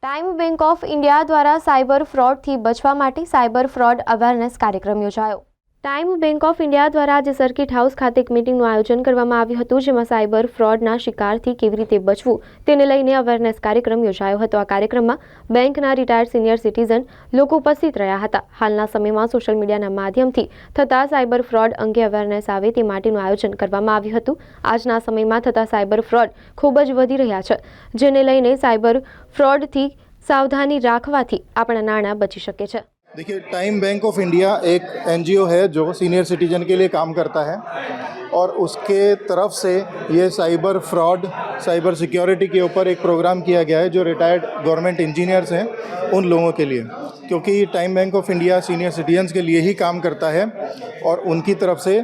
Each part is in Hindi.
ટાઈમ બેંક ઓફ ઇન્ડિયા દ્વારા સાયબર ફ્રોડથી બચવા માટે સાયબર ફ્રોડ અવેરનેસ કાર્યક્રમ યોજાયો। ટાઈમ બેંક ઓફ ઇન્ડિયા દ્વારા આજે સર્કિટ હાઉસ ખાતે એક મીટિંગનું આયોજન કરવામાં આવ્યું હતું, જેમાં સાયબર ફ્રોડના શિકારથી કેવી રીતે બચવું તેને લઈને અવેરનેસ કાર્યક્રમ યોજાયો હતો। આ કાર્યક્રમમાં બેંકના રિટાયર્ડ સિનિયર સિટીઝન લોકો ઉપસ્થિત રહ્યા હતા। હાલના સમયમાં સોશિયલ મીડિયાના માધ્યમથી થતા સાયબર ફ્રોડ અંગે અવેરનેસ આવે તે માટેનું આયોજન કરવામાં આવ્યું હતું। આજના સમયમાં થતા સાયબર ફ્રોડ ખૂબ જ વધી રહ્યા છે, જેને લઈને સાયબર फ्रॉड सावधानी राखवाथी अपना नाणां बची सके छे। देखिए, टाइम बैंक ऑफ इंडिया एक एनजीओ है जो सीनियर सिटीजन के लिए काम करता है और उसके तरफ से ये साइबर फ्रॉड, साइबर सिक्योरिटी के ऊपर एक प्रोग्राम किया गया है जो रिटायर्ड गवर्नमेंट इंजीनियर्स हैं उन लोगों के लिए, क्योंकि time bank of India senior citizens के लिए ही काम करता है और उनकी तरफ से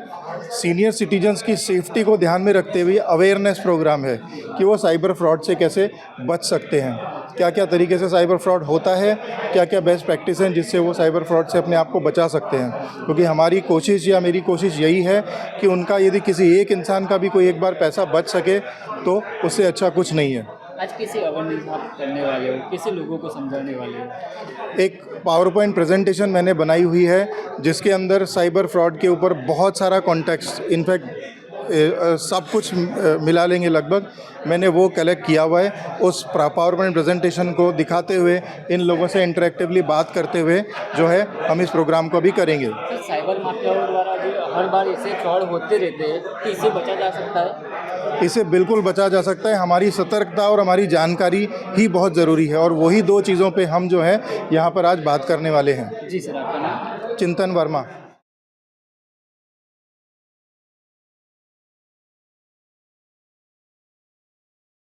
सीनियर सिटीजन्स की सेफ्टी को ध्यान में रखते हुए अवेयरनेस प्रोग्राम है कि वो साइबर फ्रॉड से कैसे बच सकते हैं, क्या क्या तरीके से साइबर फ्रॉड होता है, क्या क्या बेस्ट प्रैक्टिस हैं जिससे वो साइबर फ्रॉड से अपने आप को बचा सकते हैं। क्योंकि हमारी कोशिश या मेरी कोशिश यही है कि उनका यदि किसी एक इंसान का भी कोई एक बार पैसा बच सके तो उससे अच्छा कुछ नहीं है। आज किसी अवेयरनेस आप करने वाले हो, किसी लोगों को समझाने वाले हो? एक पावर पॉइंट प्रेजेंटेशन मैंने बनाई हुई है जिसके अंदर साइबर फ्रॉड के ऊपर बहुत सारा कॉन्टेक्स्ट, इनफैक्ट सब कुछ मिला लेंगे लगभग, मैंने वो कलेक्ट किया हुआ है। उस पावर पॉइंट प्रेजेंटेशन को दिखाते हुए इन लोगों से इंटरेक्टिवली बात करते हुए जो है हम इस प्रोग्राम को भी करेंगे। तो साइबर माफियाओं द्वारा जो हर बार ऐसे फ्रॉड होते रहते हैं, तो इसे बचा जा सकता है? इसे बिल्कुल बचा जा सकता है। हमारी सतर्कता और हमारी जानकारी ही बहुत ज़रूरी है और वही दो चीज़ों पे हम जो है यहाँ पर आज बात करने वाले हैं। जी सर, आपका नाम? चिंतन वर्मा।